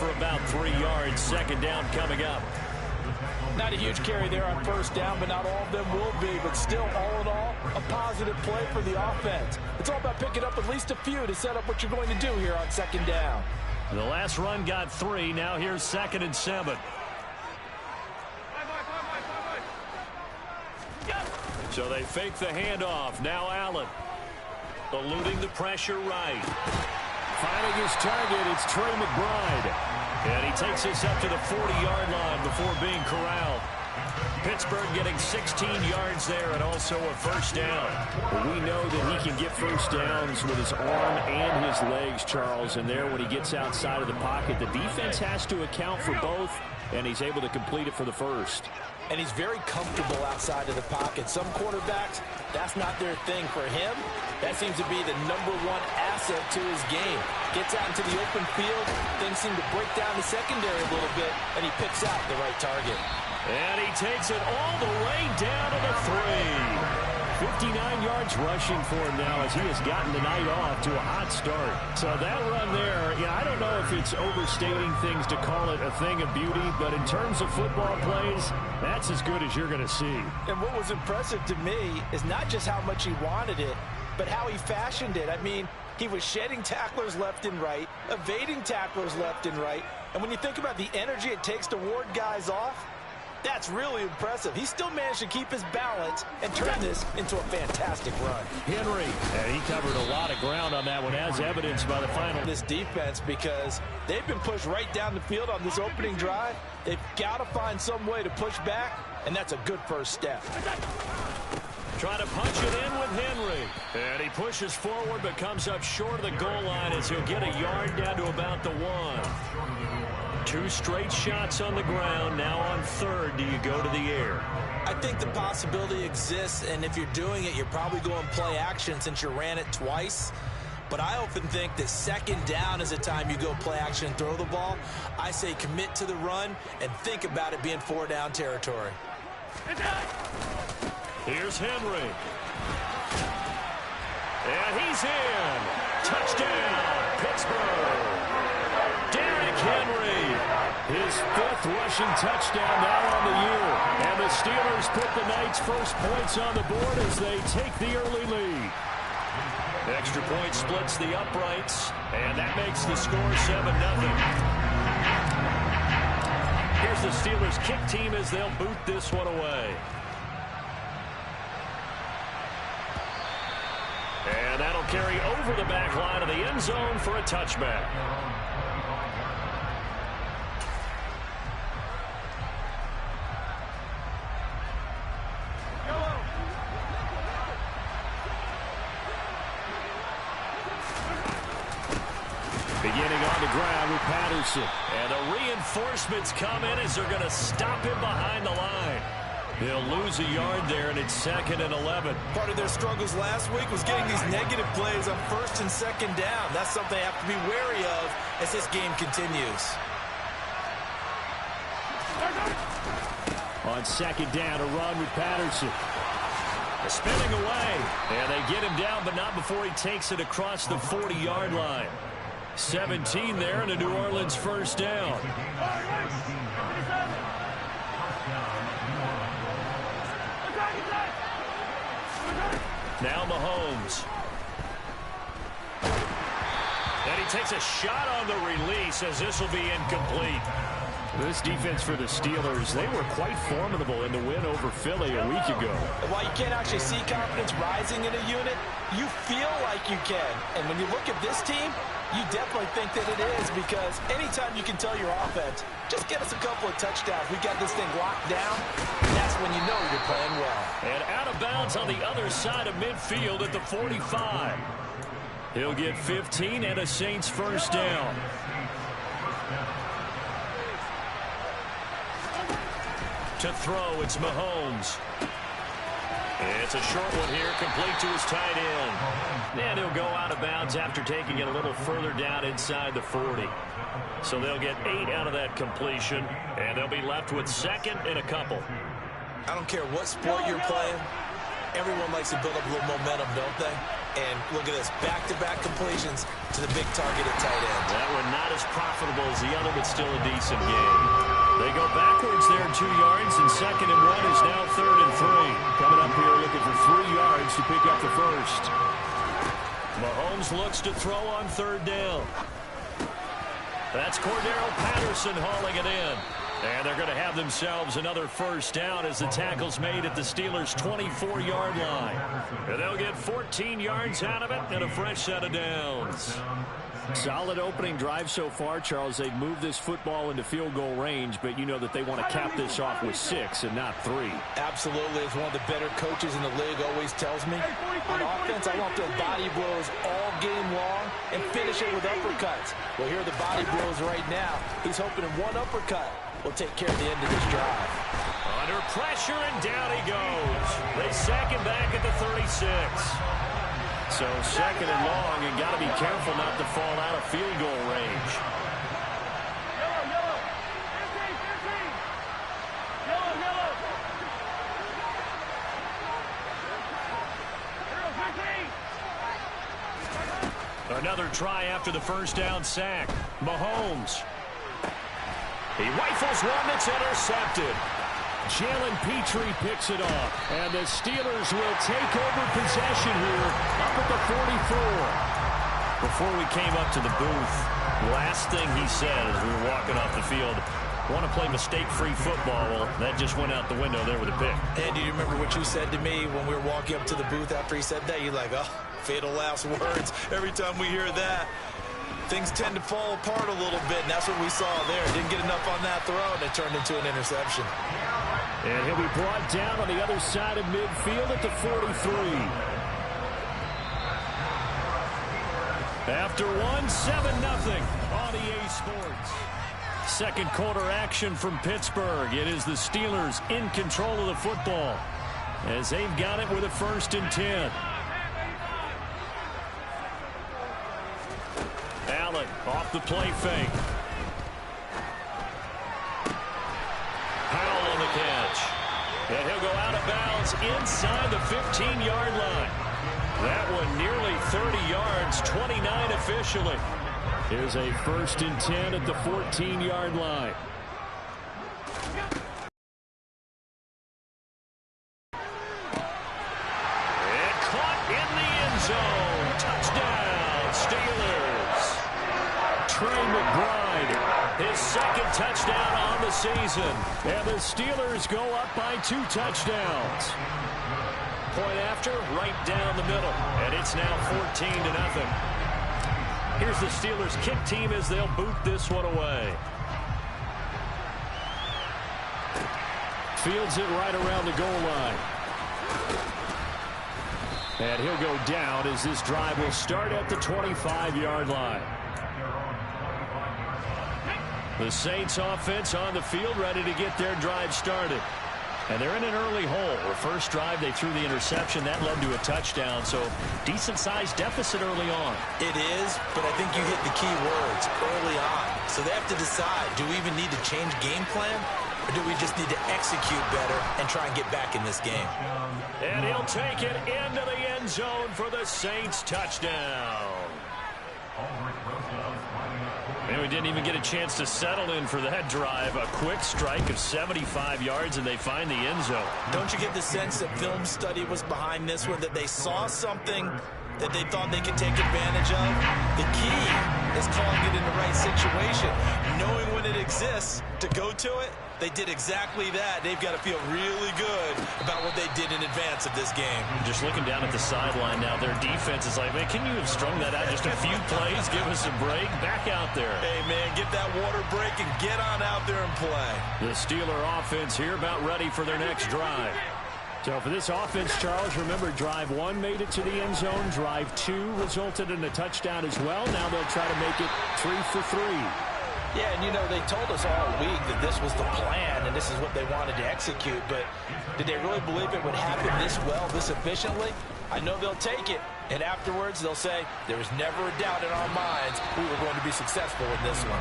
for about 3 yards. Second down coming up. Not a huge carry there on first down, but not all of them will be. But still, all in all, a positive play for the offense. It's all about picking up at least a few to set up what you're going to do here on second down. The last run got 3. Now here's 2nd and 7. So they fake the handoff. Now Allen. Eluding the pressure right. Finding his target, it's Trey McBride. And he takes this up to the 40-yard line before being corralled. Pittsburgh getting 16 yards there and also a first down. Well, we know that he can get first downs with his arm and his legs, Charles. And there, when he gets outside of the pocket, the defense has to account for both, and he's able to complete it for the first. And he's very comfortable outside of the pocket. Some quarterbacks, that's not their thing. For him, that seems to be the #1 asset to his game. Gets out into the open field, things seem to break down the secondary a little bit, and he picks out the right target. And he takes it all the way down to the 3. 59 yards rushing for him now as he has gotten the night off to a hot start. So that run there, I don't know if it's overstating things to call it a thing of beauty, but in terms of football plays, that's as good as you're going to see. And what was impressive to me is not just how much he wanted it, but how he fashioned it. I mean, he was shedding tacklers left and right, evading tacklers left and right. And when you think about the energy it takes to ward guys off, that's really impressive. He still managed to keep his balance and turn this into a fantastic run. Henry, and he covered a lot of ground on that one, as evidenced by the final. This defense, because they've been pushed right down the field on this opening drive. They've got to find some way to push back, and that's a good first step. Trying to punch it in with Henry. And he pushes forward but comes up short of the goal line as he'll get a yard down to about the 1. 2 straight shots on the ground. Now on 3rd, do you go to the air? I think the possibility exists, and if you're doing it, you're probably going play action since you ran it twice. But I often think that second down is the time you go play action and throw the ball. I say commit to the run and think about it being 4-down territory. Here's Henry. And he's in. Touchdown, Pittsburgh. Derrick Henry, his 5th rushing touchdown now on the year. And the Steelers put the night's first points on the board as they take the early lead. Extra point splits the uprights, and that makes the score 7-0. Here's the Steelers kick team as they'll boot this one away. And that'll carry over the back line of the end zone for a touchback. Beginning on the ground with Patterson. And the reinforcements come in as they're going to stop him behind the line. He'll lose a yard there, and it's 2nd and 11. Part of their struggles last week was getting these negative plays on 1st and 2nd down. That's something they have to be wary of as this game continues. On 2nd down, a run with Patterson. Spinning away. And they get him down, but not before he takes it across the 40-yard line. 17 there, and a New Orleans first down. Now Mahomes. And he takes a shot on the release as this will be incomplete. This defense for the Steelers, they were quite formidable in the win over Philly a week ago. While you can't actually see confidence rising in a unit, you feel like you can. And when you look at this team, you definitely think that it is, because anytime you can tell your offense, just get us a couple of touchdowns, we got this thing locked down, that's when you know you're playing well. And out of bounds on the other side of midfield at the 45. He'll get 15 and a Saints first down. To throw, it's Mahomes. It's a short one here, complete to his tight end. And he'll go out of bounds after taking it a little further down inside the 40. So they'll get 8 out of that completion, and they'll be left with 2nd and a couple. I don't care what sport you're playing, everyone likes to build up a little momentum, don't they? And look at this, back-to-back completions to the big target at tight end. That one not as profitable as the other, but still a decent game. They go backwards there 2 yards, and 2nd and 1 is now 3rd and 3. Coming up here looking for 3 yards to pick up the first. Mahomes looks to throw on 3rd down. That's Cordero Patterson hauling it in. And they're going to have themselves another first down as the tackle's made at the Steelers' 24-yard line. And they'll get 14 yards out of it and a fresh set of downs. Solid opening drive so far, Charles. They've moved this football into field goal range, but you know that they want to cap this off with 6 and not 3. Absolutely. As one of the better coaches in the league always tells me, on offense, I want to throw body blows all game long and finish it with uppercuts. Well, here are the body blows right now. He's hoping in one uppercut will take care of the end of this drive. Under pressure, and down he goes. They sack him back at the 36. So 2nd and long, and got to be careful not to fall out of field goal range. Another try after the first down sack. Mahomes. He rifles one that's intercepted. Jalen Petrie picks it off. And the Steelers will take over possession here up at the 44. Before we came up to the booth, last thing he said as we were walking off the field, want to play mistake-free football. Well, that just went out the window there with a pick. And do you remember what you said to me when we were walking up to the booth after he said that? You're like, oh, fatal last words. Every time we hear that, things tend to fall apart a little bit, and that's what we saw there. Didn't get enough on that throw, and it turned into an interception. And he'll be brought down on the other side of midfield at the 43. After 7-0 on EA Sports. Second quarter action from Pittsburgh. It is the Steelers in control of the football as they've got it with a 1st and 10. Allen off the play fake. Powell on the catch. And he'll go out of bounds inside the 15-yard line. That one nearly 30 yards, 29 officially. Here's a 1st and 10 at the 14-yard line. And caught in the end zone. Touchdown, Steelers. Trey McBride, his 2nd touchdown on the season. And the Steelers go up by 2 touchdowns. Point after, right down the middle. And it's now 14-0. Here's the Steelers kick team as they'll boot this one away. Fields it right around the goal line. And he'll go down as this drive will start at the 25-yard line. The Saints offense on the field ready to get their drive started. And they're in an early hole. The first drive, they threw the interception. That led to a touchdown. So decent-sized deficit early on. It is, but I think you hit the key words early on. So they have to decide, do we even need to change game plan? Or do we just need to execute better and try and get back in this game? And he'll take it into the end zone for the Saints touchdown. And we didn't even get a chance to settle in for that drive. A quick strike of 75 yards, and they find the end zone. Don't you get the sense that film study was behind this one, that they saw something that they thought they could take advantage of? The key is calling it in the right situation. Knowing when it exists to go to it, they did exactly that. They've got to feel really good about what they did in advance of this game. Just looking down at the sideline now, their defense is like, man, can you have strung that out just a few plays? Give us a break. Back out there. Hey, man, get that water break and get on out there and play. The Steeler offense here about ready for their next drive. So for this offense, Charles, remember, drive 1 made it to the end zone. Drive 2 resulted in a touchdown as well. Now they'll try to make it 3 for 3. Yeah, and, you know, they told us all week that this was the plan and this is what they wanted to execute. But did they really believe it would happen this well, this efficiently? I know they'll take it. And afterwards, they'll say, there was never a doubt in our minds defense, we were going to be successful in this one.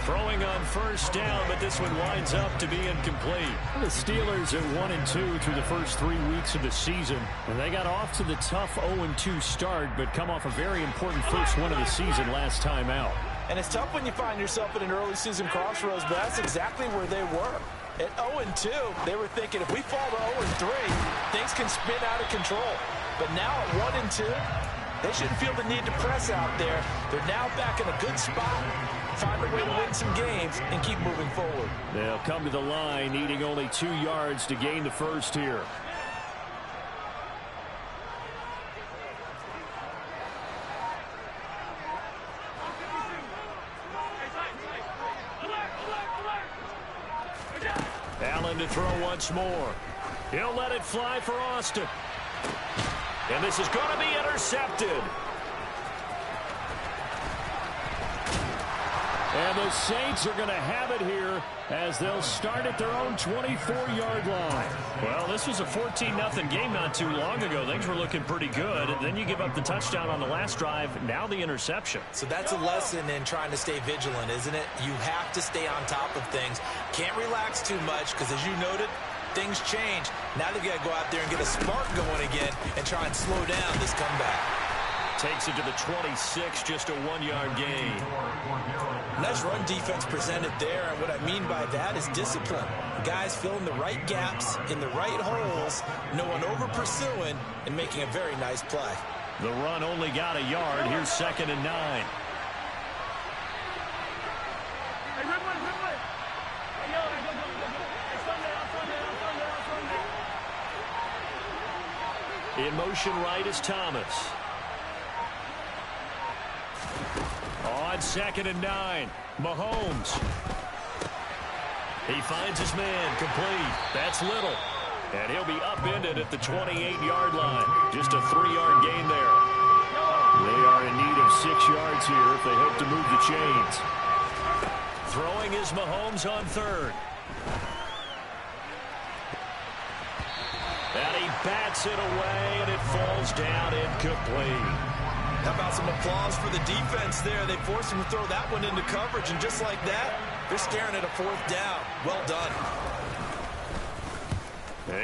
Throwing on first down, but this one winds up to be incomplete. The Steelers at 1-2 through the first 3 weeks of the season. And they got off to the tough 0-2 start, but come off a very important first win of the season last time out. And it's tough when you find yourself at an early season crossroads, but that's exactly where they were. At 0-2, they were thinking if we fall to 0-3, things can spin out of control. But now at 1-2, they shouldn't feel the need to press out there. They're now back in a good spot, find a way to win some games, and keep moving forward. They'll come to the line, needing only 2 yards to gain the first here. Allen to throw once more. He'll let it fly for Austin. And this is going to be intercepted. And the Saints are going to have it here as they'll start at their own 24-yard line. Well, this was a 14-0 game not too long ago. Things were looking pretty good. And then you give up the touchdown on the last drive. Now the interception. So that's a lesson in trying to stay vigilant, isn't it? You have to stay on top of things. Can't relax too much because, as you noted, things change. Now they've got to go out there and get a spark going again and try and slow down this comeback. Takes it to the 26, just a 1-yard gain. Nice run defense presented there, and what I mean by that is discipline. Guys filling the right gaps in the right holes, no one over-pursuing, and making a very nice play. The run only got a yard. Here's 2nd and 9. In motion right is Thomas. On 2nd and 9, Mahomes. He finds his man, complete. That's Little. And he'll be upended at the 28-yard line. Just a 3-yard gain there. They are in need of 6 yards here if they hope to move the chains. Throwing is Mahomes on 3rd. And he bats it away, and it falls down incomplete. How about some applause for the defense there? They forced him to throw that one into coverage, and just like that, they're staring at a 4th down. Well done.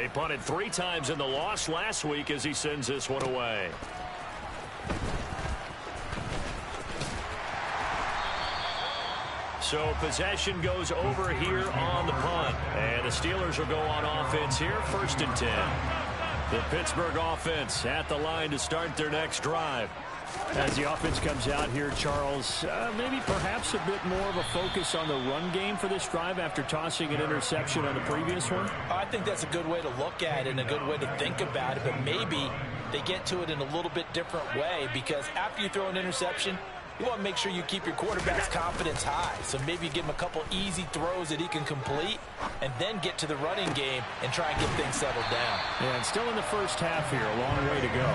He punted 3 times in the loss last week as he sends this one away. So possession goes over here on the punt. And the Steelers will go on offense here, 1st and 10. The Pittsburgh offense at the line to start their next drive. As the offense comes out here, Charles, maybe perhaps a bit more of a focus on the run game for this drive after tossing an interception on the previous one? I think that's a good way to look at it and a good way to think about it, but maybe they get to it in a little bit different way, because after you throw an interception, you want to make sure you keep your quarterback's confidence high. So maybe you give him a couple easy throws that he can complete and then get to the running game and try and get things settled down. Yeah, and still in the first half here, a long way to go.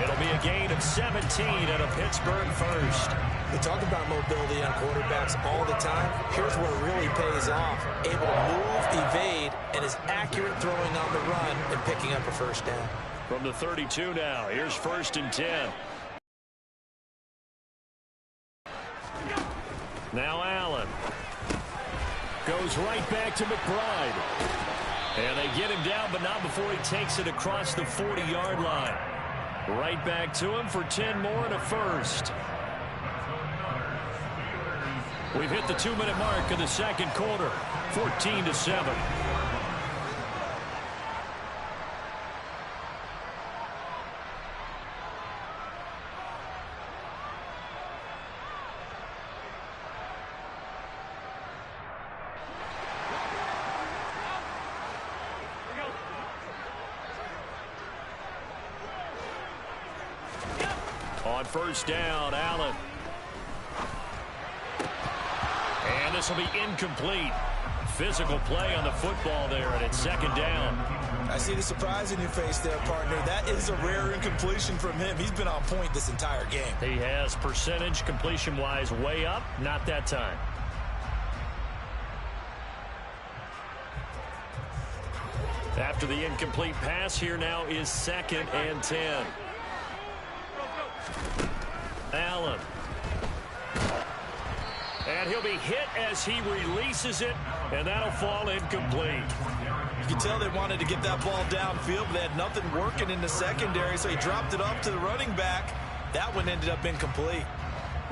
It'll be a gain of 17 and a Pittsburgh first. We talk about mobility on quarterbacks all the time. Here's where it really pays off. Able to move, evade, and is accurate throwing on the run and picking up a first down. From the 32 now, here's 1st and 10. Now Allen. Goes right back to McBride. And they get him down, but not before he takes it across the 40-yard line. Right back to him for 10 more and a first. We've hit the 2-minute mark of the second quarter, 14-7. On first down, Allen. And this will be incomplete. Physical play on the football there, and it's 2nd down. I see the surprise in your face there, partner. That is a rare incompletion from him. He's been on point this entire game. He has percentage completion-wise way up. Not that time. After the incomplete pass, here now is 2nd and 10. Allen And he'll be hit as he releases it, and that'll fall incomplete. You can tell they wanted to get that ball downfield, but they had nothing working in the secondary, so he dropped it off to the running back. That one ended up incomplete.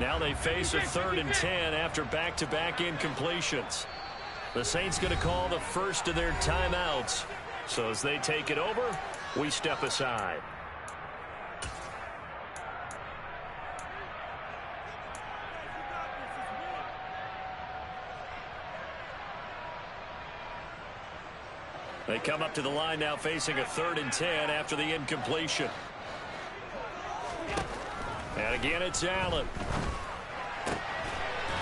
Now they face a 3rd and 10 after back-to-back incompletions. The Saints going to call the first of their timeouts. So as they take it over, we step aside. They come up to the line now facing a 3rd and 10 after the incompletion. And again, it's Allen.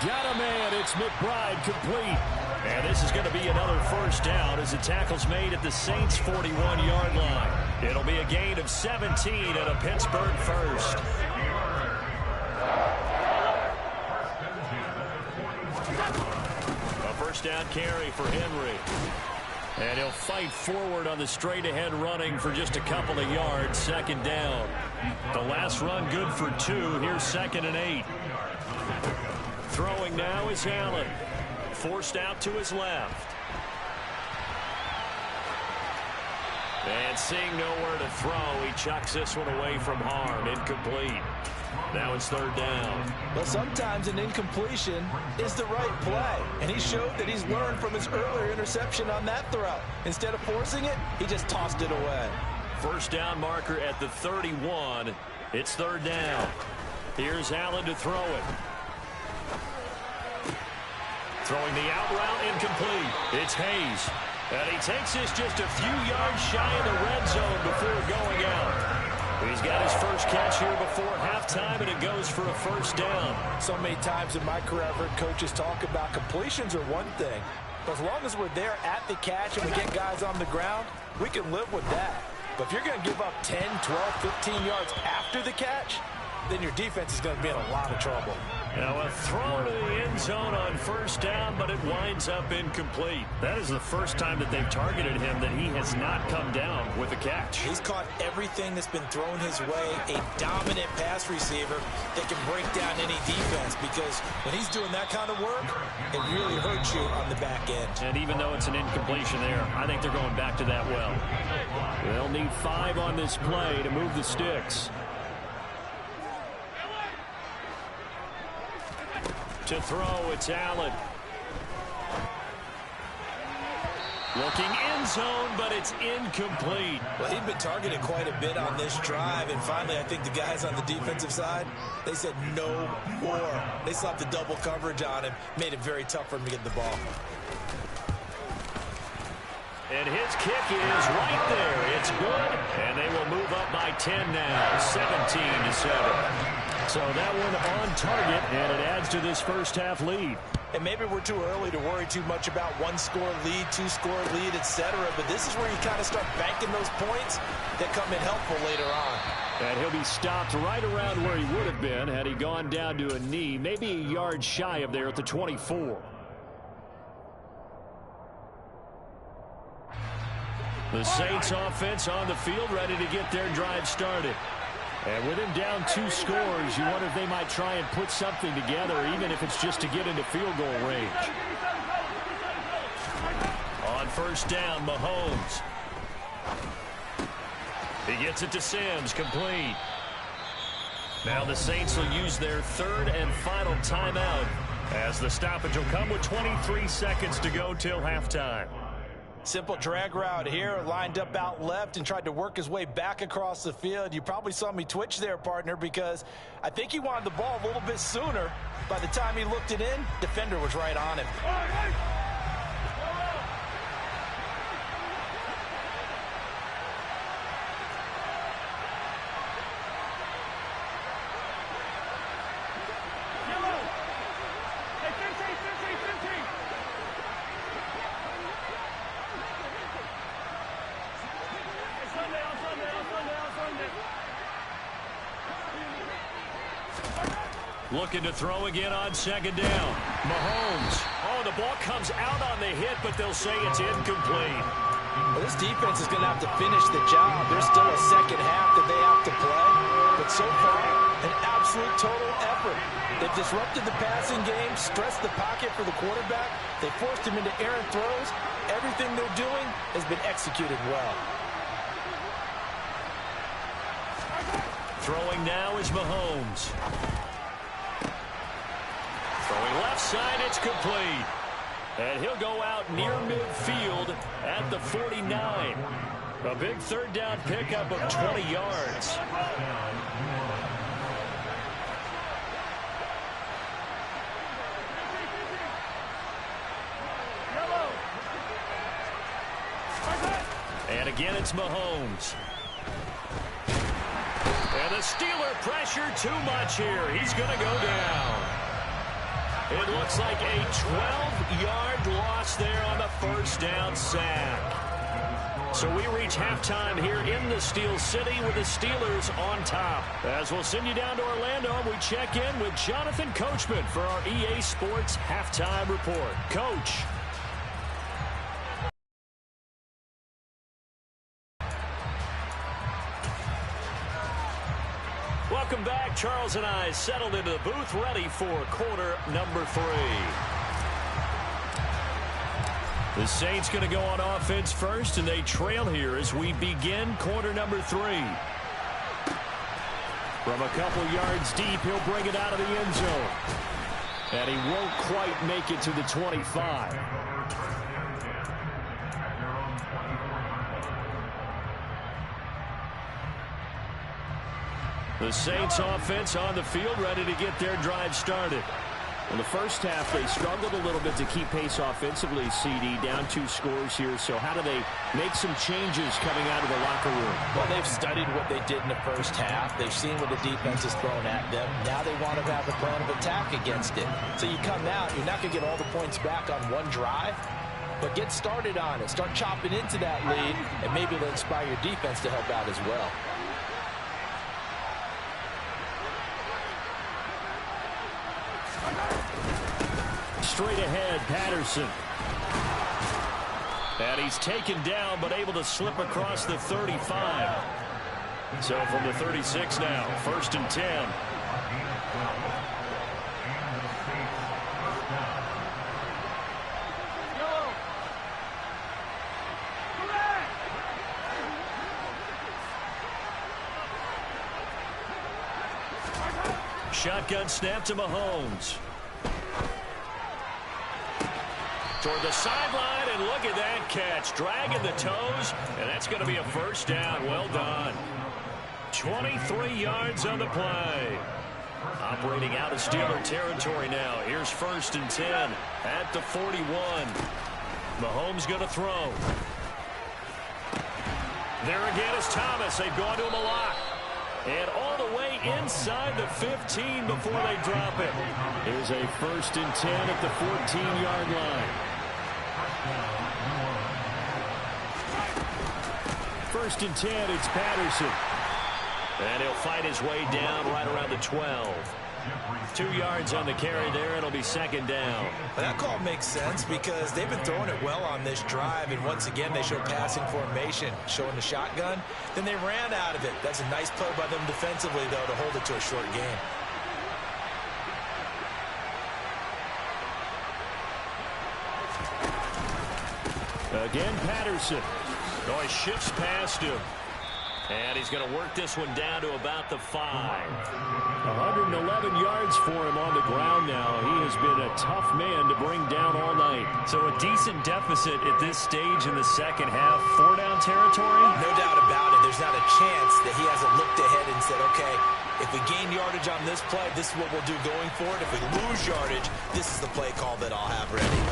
Got a man. It's McBride complete. And this is going to be another first down as the tackle's made at the Saints' 41-yard line. It'll be a gain of 17 and a Pittsburgh first. A first down carry for Henry. And he'll fight forward on the straight-ahead running for just a couple of yards. 2nd down. The last run good for 2. Here's 2nd and 8. Throwing now is Allen. Forced out to his left. And seeing nowhere to throw, he chucks this one away from harm. Incomplete. Now it's 3rd down. Well, sometimes an incompletion is the right play, and he showed that he's learned from his earlier interception on that throw. Instead of forcing it, he just tossed it away. First down marker at the 31. It's 3rd down. Here's Allen to throw it. Throwing the out route, incomplete. It's Hayes. And he takes this just a few yards shy of the red zone before going out. He's got his first catch here before halftime, and it goes for a first down. So many times in my career, I've heard coaches talk about completions are one thing. But as long as we're there at the catch and we get guys on the ground, we can live with that. But if you're going to give up 10, 12, 15 yards after the catch, then your defense is going to be in a lot of trouble. Now a throw to the end zone on first down, but it winds up incomplete. That is the first time that they've targeted him that he has not come down with a catch. He's caught everything that's been thrown his way, a dominant pass receiver that can break down any defense, because when he's doing that kind of work, it really hurts you on the back end. And even though it's an incompletion there, I think they're going back to that well. They'll need 5 on this play to move the sticks. To throw, it's Allen. Looking end zone, but it's incomplete. Well, he'd been targeted quite a bit on this drive, and finally I think the guys on the defensive side, they said no more. They slapped the double coverage on him, made it very tough for him to get the ball. And his kick is right there. It's good, and they will move up by 10 now, 17-7. So that one on target, and it adds to this first half lead. And maybe we're too early to worry too much about 1-score lead, 2-score lead, etc. But this is where you kind of start banking those points that come in helpful later on. And he'll be stopped right around where he would have been had he gone down to a knee, maybe a yard shy of there at the 24. The Saints offense on the field ready to get their drive started. And with him down 2 scores, you wonder if they might try and put something together, even if it's just to get into field goal range. On first down, Mahomes. He gets it to Sims, complete. Now the Saints will use their 3rd and final timeout as the stoppage will come with 23 seconds to go till halftime. Simple drag route here, lined up out left and tried to work his way back across the field. You probably saw me twitch there, partner, because I think he wanted the ball a little bit sooner. By the time he looked it in, defender was right on him. Looking to throw again on second down. Mahomes. Oh, the ball comes out on the hit, but they'll say it's incomplete. Well, this defense is going to have to finish the job. There's still a second half that they have to play. But so far, an absolute total effort. They've disrupted the passing game, stressed the pocket for the quarterback. They forced him into errant throws. Everything they're doing has been executed well. Throwing now is Mahomes. Throwing left side, it's complete. And he'll go out near midfield at the 49. A big third down pickup of 20 yards. And again, it's Mahomes. And the Steeler pressure too much here. He's going to go down. It looks like a 12-yard loss there on the first down sack. So we reach halftime here in the Steel City with the Steelers on top. As we'll send you down to Orlando, we check in with Jonathan Coachman for our EA Sports Halftime Report. Coach. Welcome back. Charles and I settled into the booth ready for quarter number 3. The Saints going to go on offense first, and they trail here as we begin quarter number 3. From a couple yards deep, he'll bring it out of the end zone. And he won't quite make it to the 25. The Saints offense on the field, ready to get their drive started. In the first half, they struggled a little bit to keep pace offensively, CD, down 2 scores here. So how do they make some changes coming out of the locker room? Well, they've studied what they did in the first half. They've seen what the defense is throwing at them. Now they want to have a plan of attack against it. So you come out, you're not going to get all the points back on one drive, but get started on it. Start chopping into that lead, and maybe it'll inspire your defense to help out as well. Straight ahead, Patterson. And he's taken down, but able to slip across the 35. So from the 36 now, 1st and 10. Shotgun snap to Mahomes. Toward the sideline, and look at that catch. Dragging the toes, and that's going to be a first down. Well done. 23 yards on the play. Operating out of Steeler territory now. Here's 1st and 10 at the 41. Mahomes going to throw. There again is Thomas. They've gone to him a lot. And all the way inside the 15 before they drop it. Here's a 1st and 10 at the 14-yard line. 1st and 10, it's Patterson. And he'll fight his way down right around the 12. 2 yards on the carry there. It'll be 2nd down. Well, that call makes sense because they've been throwing it well on this drive, and once again they show passing formation, showing the shotgun. Then they ran out of it. That's a nice play by them defensively, though, to hold it to a short game. Again, Patterson. Oh, he shifts past him. And he's going to work this one down to about the 5. 111 yards for him on the ground now. He has been a tough man to bring down all night. So a decent deficit at this stage in the second half. 4-down territory? No doubt about it. There's not a chance that he hasn't looked ahead and said, okay, if we gain yardage on this play, this is what we'll do going forward. If we lose yardage, this is the play call that I'll have ready.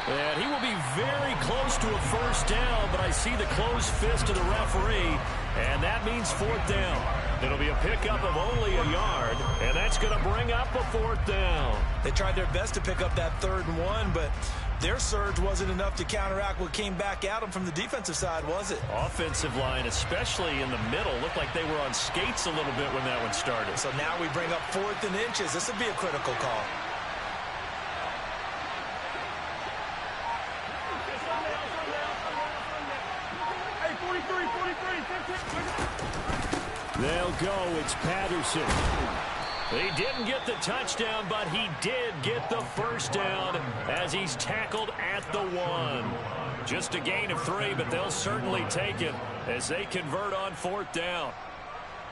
And he will be very close to a first down, but I see the closed fist of the referee, and that means 4th down. It'll be a pickup of only a yard, and that's going to bring up a 4th down. They tried their best to pick up that 3rd and 1, but their surge wasn't enough to counteract what came back at them from the defensive side, was it? Offensive line, especially in the middle, looked like they were on skates a little bit when that one started. So now we bring up 4th and inches. This would be a critical call. They'll go. It's Patterson. He didn't get the touchdown, but he did get the first down as he's tackled at the 1. Just a gain of 3, but they'll certainly take it as they convert on 4th down.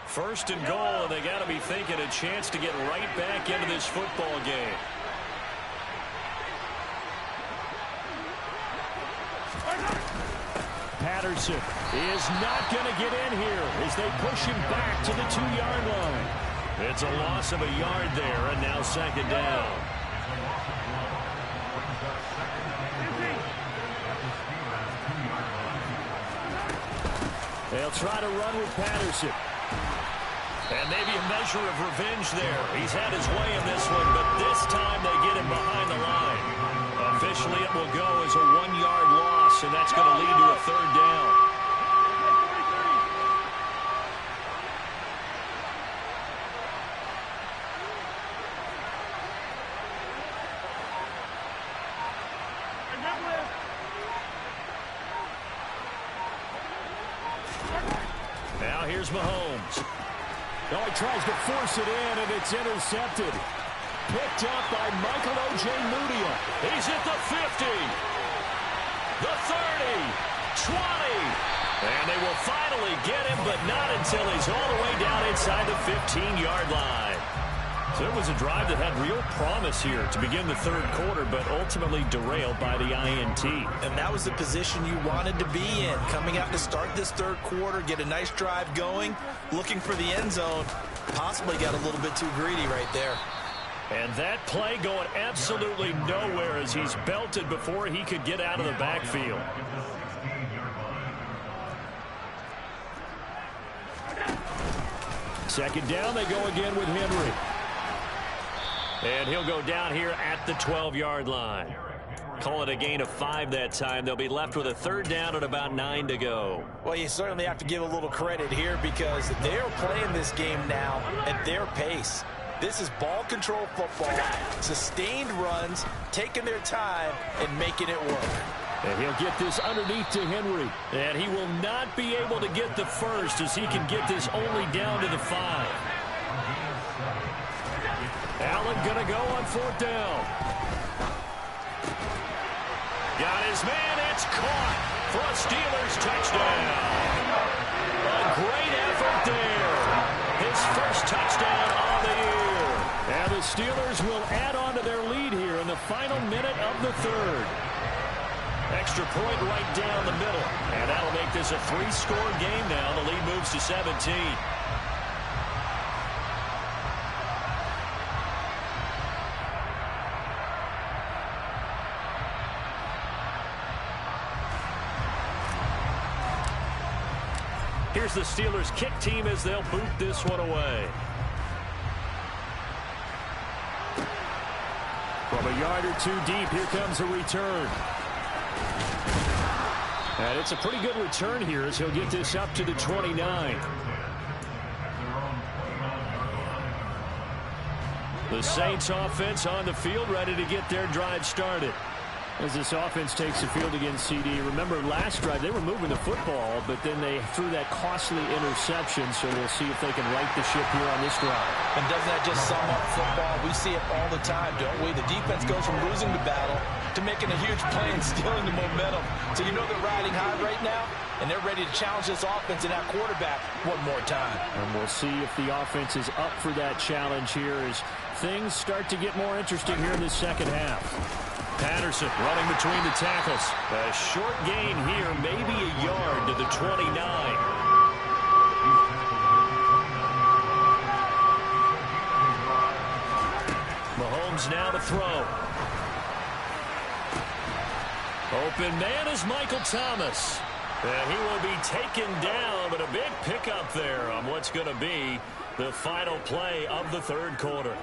1st and goal, and they got to be thinking a chance to get right back into this football game. Patterson is not going to get in here as they push him back to the 2-yard line. It's a loss of a yard there, and now 2nd down. They'll try to run with Patterson. And maybe a measure of revenge there. He's had his way in this one, but this time they get him behind the line. Officially, it will go as a 1-yard loss, and that's going to lead to a 3rd down. Now here's Mahomes. Oh, he tries to force it in, and it's intercepted. Picked up by Michael Ojemudia. He's at the 50, the 30, 20. And they will finally get him, but not until he's all the way down inside the 15-yard line. So it was a drive that had real promise here to begin the 3rd quarter, but ultimately derailed by the INT. And that was the position you wanted to be in. Coming out to start this 3rd quarter, get a nice drive going, looking for the end zone. Possibly got a little bit too greedy right there. And that play going absolutely nowhere as he's belted before he could get out of the backfield. Second down, they go again with Henry. And he'll go down here at the 12-yard line. Call it a gain of 5 that time. They'll be left with a 3rd down and about 9 to go. Well, you certainly have to give a little credit here because they're playing this game now at their pace. This is ball control football, sustained runs, taking their time and making it work. And he'll get this underneath to Henry. And he will not be able to get the first as he can get this only down to the 5. Allen going to go on 4th down. Got his man. It's caught for a Steelers touchdown. A great effort there. His first touchdown of the year. And the Steelers will add on to their lead here in the final minute of the 3rd. Extra point right down the middle. And that'll make this a 3-score game now. The lead moves to 17. Here's the Steelers kick team as they'll boot this one away. From a yard or 2 deep, here comes a return. And it's a pretty good return here as he'll get this up to the 29. The Saints offense on the field ready to get their drive started. As this offense takes the field against CD. Remember last drive they were moving the football, but then they threw that costly interception, so we'll see if they can right the ship here on this drive. And doesn't that just sum up football? We see it all the time, don't we? The defense goes from losing the battle to making a huge play and stealing the momentum. So you know they're riding high right now, and they're ready to challenge this offense and that quarterback one more time. And we'll see if the offense is up for that challenge here as things start to get more interesting here in the second half. Patterson running between the tackles. A short gain here, maybe a yard to the 29. Mahomes now to throw. Open man is Michael Thomas. And he will be taken down, but a big pickup there on what's going to be the final play of the 3rd quarter.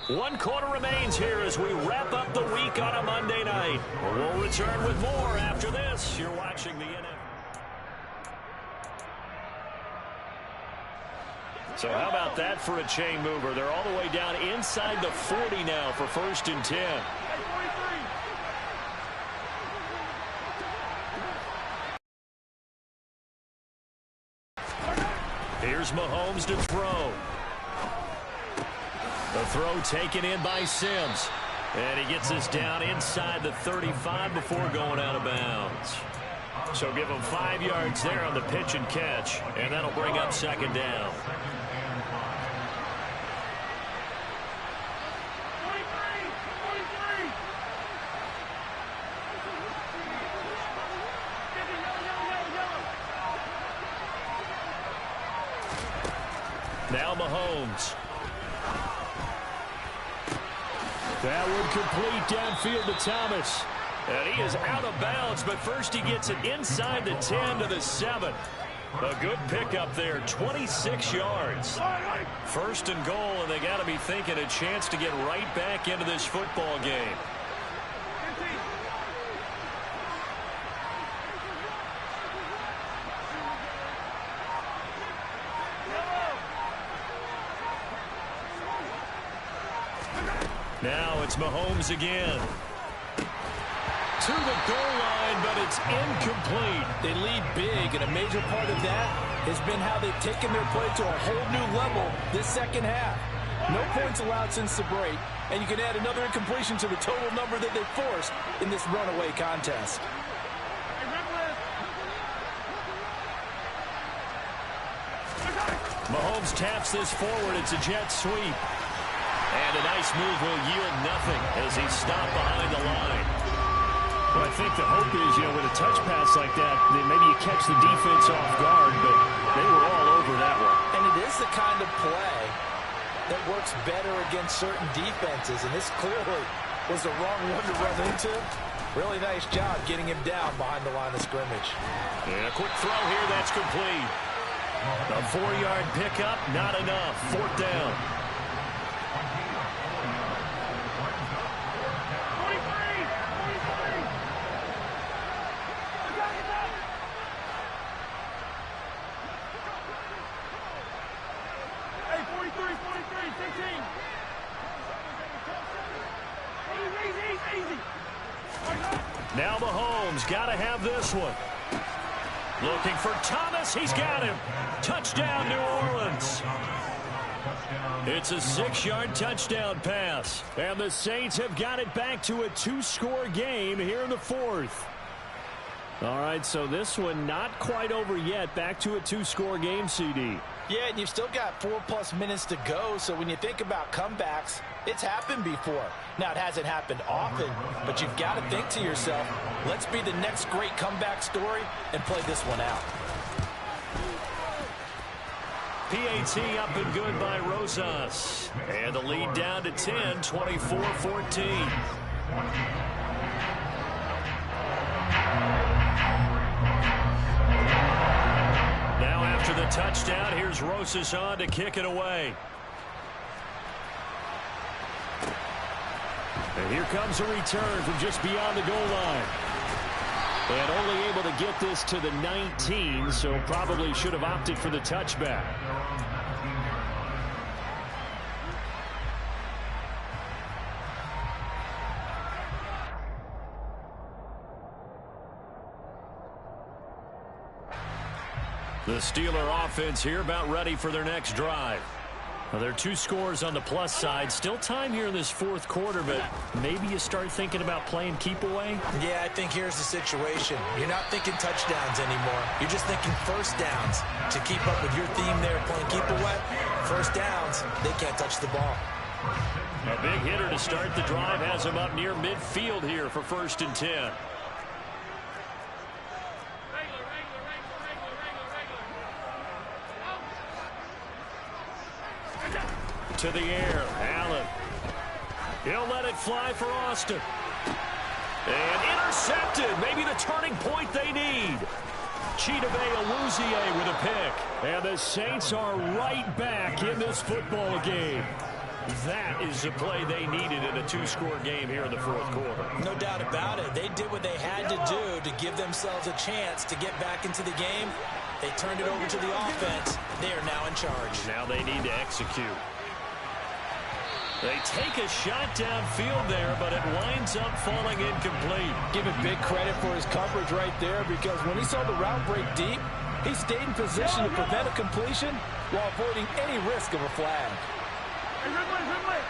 1 quarter remains here as we wrap up the week on a Monday night. We'll return with more after this. You're watching the NFL. So how about that for a chain mover? They're all the way down inside the 40 now for 1st and 10. Here's Mahomes to throw. The throw taken in by Sims. And he gets this down inside the 35 before going out of bounds. So give him 5 yards there on the pitch and catch, and that'll bring up second down. Now Mahomes. That would complete downfield to Thomas. And he is out of bounds, but first he gets it inside the 10 to the 7. A good pickup there, 26 yards. First and goal, and they got to be thinking a chance to get right back into this football game. Now it's Mahomes again. To the goal line, but it's incomplete. They lead big, and a major part of that has been how they've taken their play to a whole new level this second half. No points allowed since the break, and you can add another incompletion to the total number that they forced in this runaway contest. Mahomes taps this forward. It's a jet sweep. And a nice move will yield nothing as he's stopped behind the line. Well, I think the hope is, with a touch pass like that maybe you catch the defense off guard, but they were all over that one. And it is the kind of play that works better against certain defenses, and this clearly was the wrong one to run into. Really nice job getting him down behind the line of scrimmage. And a quick throw here, that's complete. A 4-yard pickup, not enough. 4th down. Now Mahomes got to have this one. Looking for Thomas. He's got him. Touchdown, New Orleans. It's a 6-yard touchdown pass. And the Saints have got it back to a 2-score game here in the 4th. All right, so this one not quite over yet. Back to a 2-score game, CD. Yeah, and you've still got 4+ minutes to go, so when you think about comebacks, it's happened before. Now, it hasn't happened often, but you've got to think to yourself, let's be the next great comeback story and play this one out. PAT up and good by Rosas. And the lead down to 10, 24-14. Now after the touchdown, here's Rosas on to kick it away. And here comes a return from just beyond the goal line. And only able to get this to the 19, so probably should have opted for the touchback. The Steeler offense here about ready for their next drive. Well, there are 2 scores on the plus side. Still time here in this 4th quarter, but maybe you start thinking about playing keep away? Yeah, I think here's the situation. You're not thinking touchdowns anymore. You're just thinking first downs. To keep up with your theme there, playing keep away, first downs, they can't touch the ball. A big hitter to start the drive has him up near midfield here for 1st and 10. To the air, Allen. He'll let it fly for Austin. And intercepted. Maybe the turning point they need. Chidobe Awuzie with a pick. And the Saints are right back in this football game. That is the play they needed in a 2-score game here in the 4th quarter. No doubt about it. They did what they had to do to give themselves a chance to get back into the game. They turned it over to the offense. They are now in charge. Now they need to execute. They take a shot downfield there, but it winds up falling incomplete. Give him big credit for his coverage right there, because when he saw the route break deep, he stayed in position to prevent a completion while avoiding any risk of a flag. Hey, red light, red light.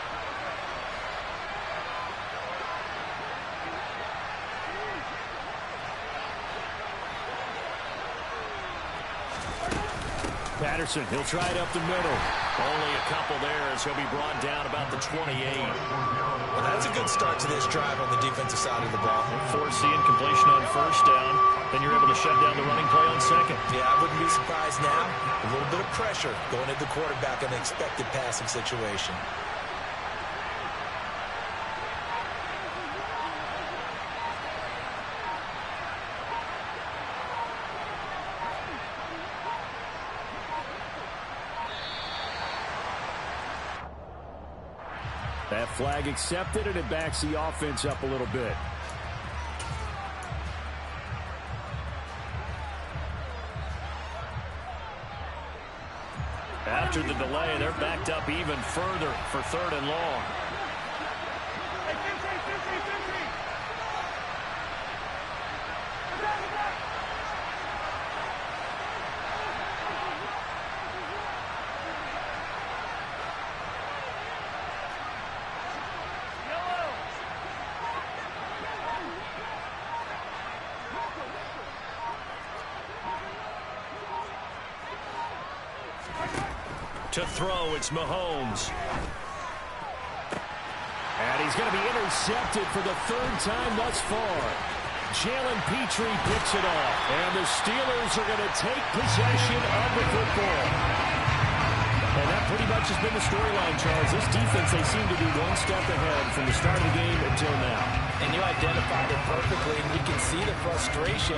Patterson, he'll try it up the middle. Only a couple there as he'll be brought down about the 28. Well, that's a good start to this drive on the defensive side of the ball. Force the incompletion on first down. Then you're able to shut down the running play on second. Yeah, I wouldn't be surprised now. A little bit of pressure going at the quarterback in the expected passing situation. That flag accepted, and it backs the offense up a little bit. After the delay, they're backed up even further for 3rd and long. To throw, it's Mahomes. And he's going to be intercepted for the 3rd time thus far. Jalen Petrie picks it off. And the Steelers are going to take possession of the football. And that pretty much has been the storyline, Charles. This defense, they seem to be one step ahead from the start of the game until now. And you identified it perfectly, and you can see the frustration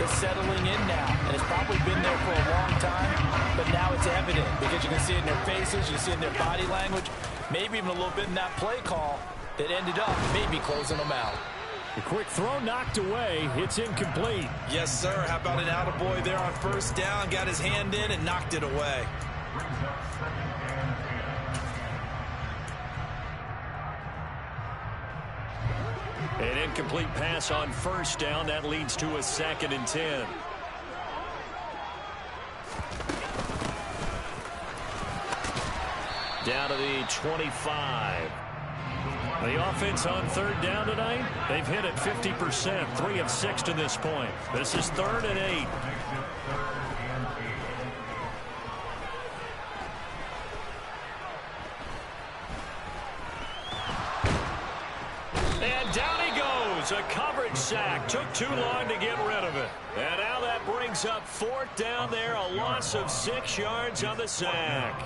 that's settling in now. And it's probably been there for a long time, but now it's evident because you can see it in their faces, you see it in their body language, maybe even a little bit in that play call that ended up maybe closing them out. The quick throw knocked away. It's incomplete. Yes, sir. How about an attaboy there on first down? Got his hand in and knocked it away. An incomplete pass on first down. That leads to a 2nd and 10. Down to the 25. The offense on 3rd down tonight, they've hit it 50%, 3 of 6 to this point. This is 3rd and 8. And down he goes. A coverage sack. Took too long to get rid of it. And now that brings up 4th down there. A loss of 6 yards on the sack.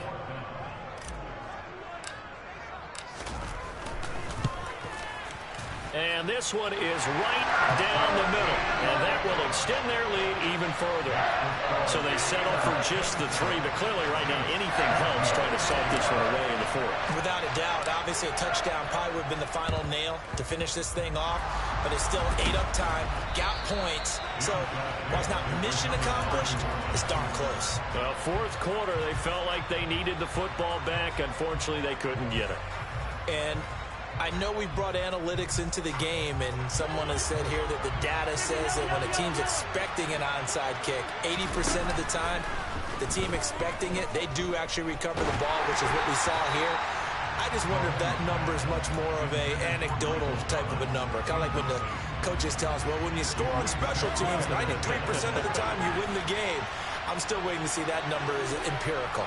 And this one is right down the middle. And that will extend their lead even further. So they settle for just the 3. But clearly right now anything helps trying to salt this one away in the 4th. Without a doubt, obviously a touchdown probably would have been the final nail to finish this thing off. But it's still 8 up time, got points. So while it's not mission accomplished, it's darn close. Well, 4th quarter, they felt like they needed the football back. Unfortunately, they couldn't get it. And I know we brought analytics into the game, and someone has said here that the data says that when a team's expecting an onside kick, 80% of the time, the team expecting it, they do actually recover the ball, which is what we saw here. I just wonder if that number is much more of a anecdotal type of a number. Kind of like when the coaches tell us, well, when you score on special teams, 93% of the time you win the game. I'm still waiting to see that number is empirical.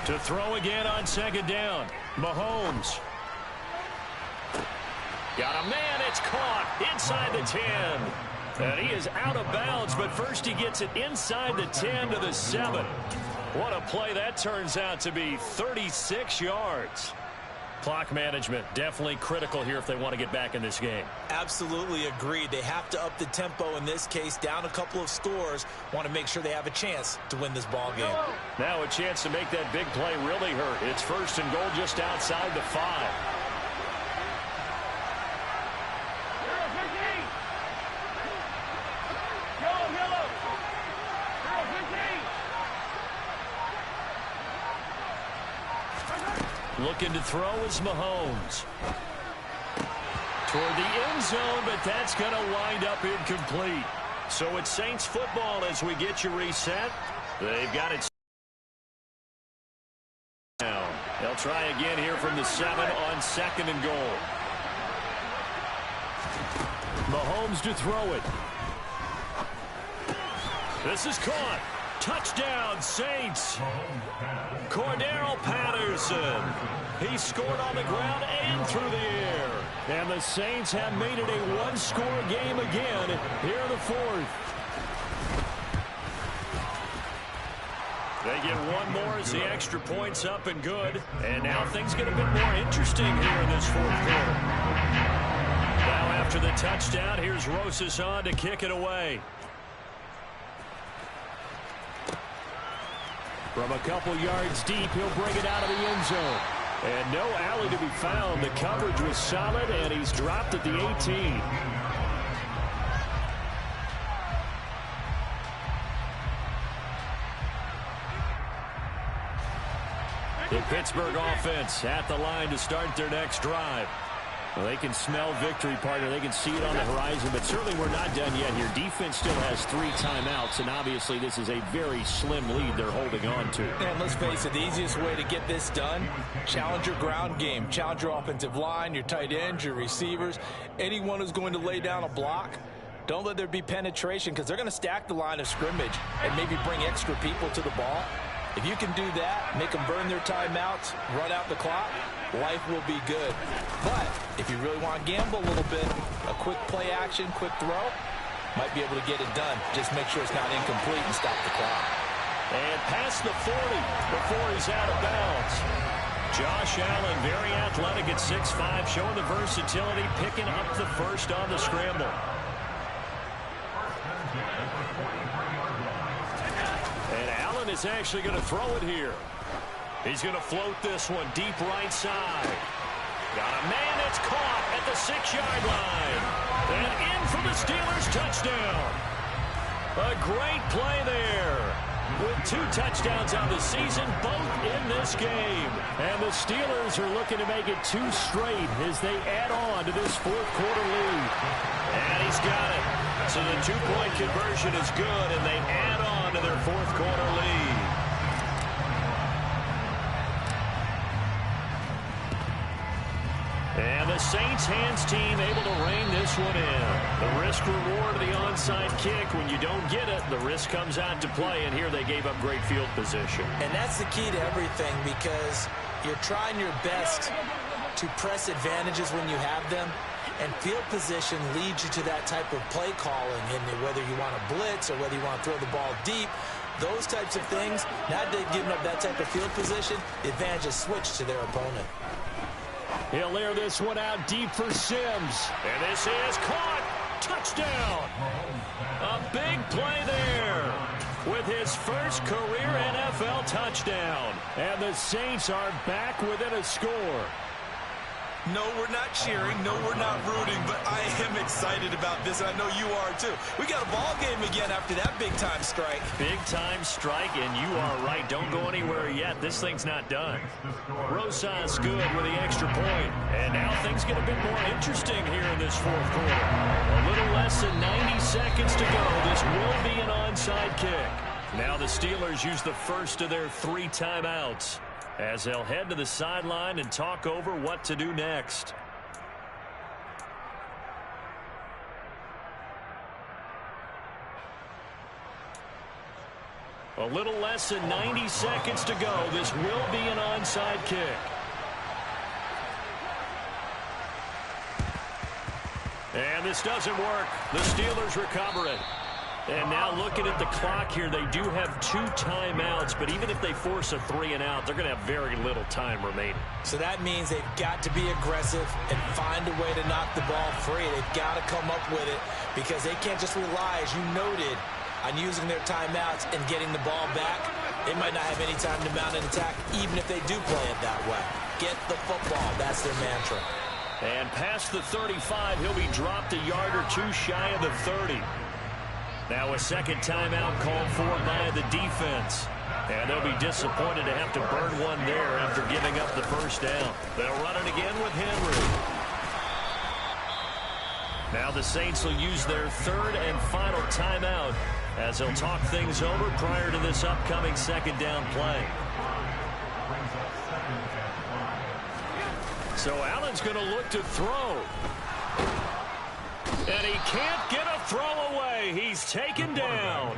To throw again on 2nd down. Mahomes. Got a man. It's caught inside the 10. And he is out of bounds, but first he gets it inside the 10 to the 7. What a play that turns out to be. 36 yards. Clock management definitely critical here if they want to get back in this game. Absolutely agreed. They have to up the tempo in this case, down a couple of scores. Want to make sure they have a chance to win this ball game. Now a chance to make that big play really hurt. It's 1st and goal just outside the 5. Looking to throw is Mahomes. Toward the end zone, but that's going to wind up incomplete. So it's Saints football as we get you reset. They've got it down. They'll try again here from the 7 on 2nd and goal. Mahomes to throw it. This is caught. Touchdown, Saints. Cordero Patterson. He scored on the ground and through the air. And the Saints have made it a one-score game again here in the 4th. They get one more as the extra point's up and good. And now things get a bit more interesting here in this 4th quarter. Now after the touchdown, here's Rosas on to kick it away. From a couple yards deep, he'll bring it out of the end zone. And no alley to be found. The coverage was solid, and he's dropped at the 18. The Pittsburgh offense at the line to start their next drive. Well, they can smell victory, partner. They can see it on the horizon, but certainly we're not done yet here. Defense still has 3 timeouts, and obviously this is a very slim lead they're holding on to. And let's face it, the easiest way to get this done, challenge your ground game. Challenge your offensive line, your tight ends, your receivers, anyone who's going to lay down a block. Don't let there be penetration because they're going to stack the line of scrimmage and maybe bring extra people to the ball. If you can do that, make them burn their timeouts, run out the clock, life will be good. But if you really want to gamble a little bit, a quick play action, quick throw, might be able to get it done. Just make sure it's not incomplete and stop the clock. And past the 40 before he's out of bounds. Josh Allen, very athletic at 6'5", showing the versatility, picking up the first on the scramble. Is actually going to throw it here. He's going to float this one deep right side. Got a man that's caught at the 6-yard line. And in for the Steelers touchdown. A great play there. With 2 touchdowns on the season, both in this game. And the Steelers are looking to make it 2 straight as they add on to this 4th quarter lead. And he's got it. So the 2-point conversion is good, and they add on to their 4th quarter lead. And the Saints hands team able to rein this one in. The risk reward of the onside kick. When you don't get it, the risk comes out to play, and here they gave up great field position. And that's the key to everything because you're trying your best to press advantages when you have them. And field position leads you to that type of play calling, and whether you want to blitz or whether you want to throw the ball deep, those types of things, not giving up that type of field position, the advantage is switched to their opponent. He'll air this one out deep for Sims. And this is caught. Touchdown. A big play there with his first career NFL touchdown. And the Saints are back within a score. No, we're not cheering. No, we're not rooting. But I am excited about this, and I know you are too. We got a ball game again after that big-time strike. Big-time strike, and you are right. Don't go anywhere yet. This thing's not done. Rosas good with the extra point. And now things get a bit more interesting here in this 4th quarter. A little less than 90 seconds to go. This will be an onside kick. Now the Steelers use the first of their 3 timeouts as they'll head to the sideline and talk over what to do next. A little less than 90 seconds to go. This will be an onside kick. And this doesn't work. The Steelers recover it. And now looking at the clock here, they do have 2 timeouts, but even if they force a 3 and out, they're going to have very little time remaining. So that means they've got to be aggressive and find a way to knock the ball free. They've got to come up with it because they can't just rely, as you noted, on using their timeouts and getting the ball back. They might not have any time to mount an attack, even if they do play it that way. Get the football. That's their mantra. And past the 35, he'll be dropped a yard or 2 shy of the 30. Now a second timeout called for by the defense. And they'll be disappointed to have to burn one there after giving up the first down. They'll run it again with Henry. Now the Saints will use their 3rd and final timeout as they'll talk things over prior to this upcoming 2nd down play. So Allen's going to look to throw. And he can't get a throw away. He's taken down.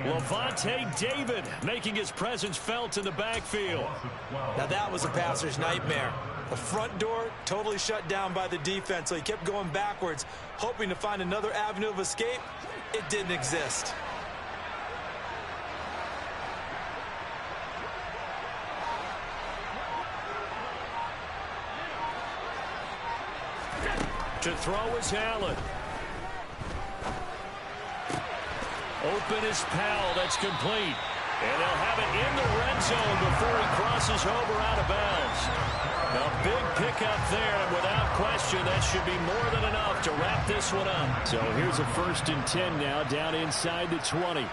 Lavonte David making his presence felt in the backfield. Now that was a passer's nightmare. The front door totally shut down by the defense, so he kept going backwards, hoping to find another avenue of escape. It didn't exist. To throw is Allen. Open is Powell. That's complete. And they'll have it in the red zone before he crosses over out of bounds. A big pickup there, and without question, that should be more than enough to wrap this one up. So here's a 1st and 10 now, down inside the 20.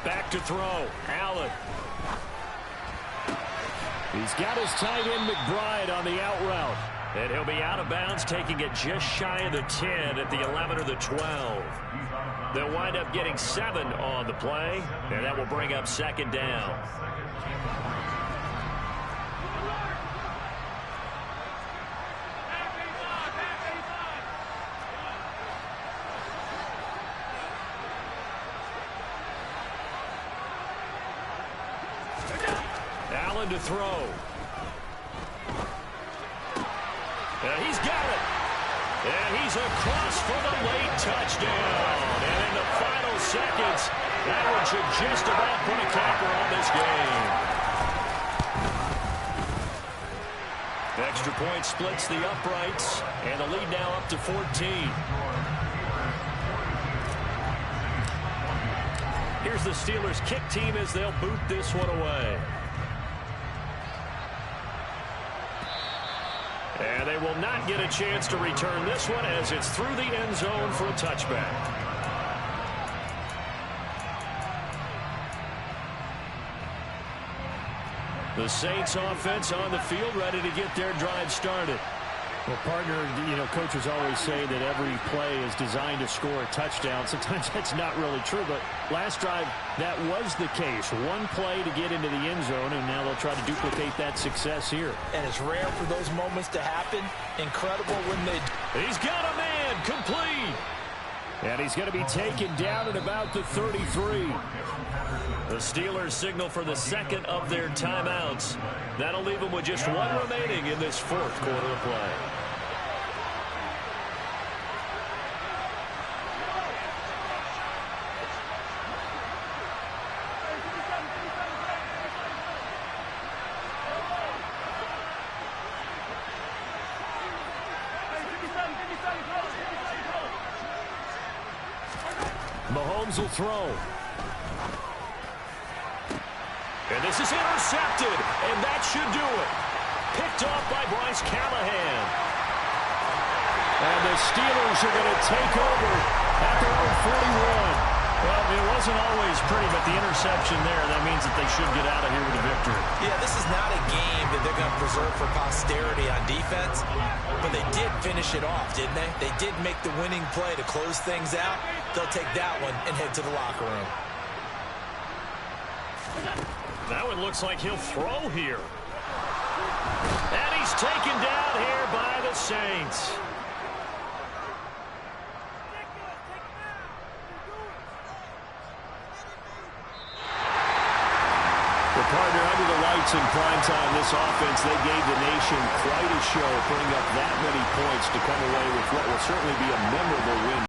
Back to throw. Allen. He's got his tight end McBride on the out route. And he'll be out of bounds, taking it just shy of the 10 at the 11 or the 12. They'll wind up getting 7 on the play, and that will bring up 2nd down. Allen to throw. And he's got it. And he's across for the late touchdown. And in the final seconds, that one should just about put a capper on this game. The extra point splits the uprights, and the lead now up to 14. Here's the Steelers' kick team as they'll boot this one away. And they will not get a chance to return this one as it's through the end zone for a touchback. The Saints offense on the field ready to get their drive started. Well, partner, coaches always say that every play is designed to score a touchdown. Sometimes that's not really true, but last drive, that was the case. One play to get into the end zone, and now they'll try to duplicate that success here. And it's rare for those moments to happen. Incredible when they do. He's got a man, complete. And he's going to be taken down at about the 33. The Steelers signal for the 2nd of their timeouts. That'll leave them with just 1 remaining in this 4th quarter of play. Mahomes will throw. And this is intercepted, and that should do it. Picked off by Bryce Callahan. And the Steelers are going to take over at their own 41. Well, it wasn't always pretty, but the interception there, that means that they should get out of here with a victory. Yeah, this is not a game that they're going to preserve for posterity on defense, but they did finish it off, didn't they? They did make the winning play to close things out. They'll take that one and head to the locker room. That one looks like he'll throw here. And he's taken down here by the Saints. Well, partner, under the lights in primetime, this offense, they gave the nation quite a show, putting up that many points to come away with what will certainly be a memorable win.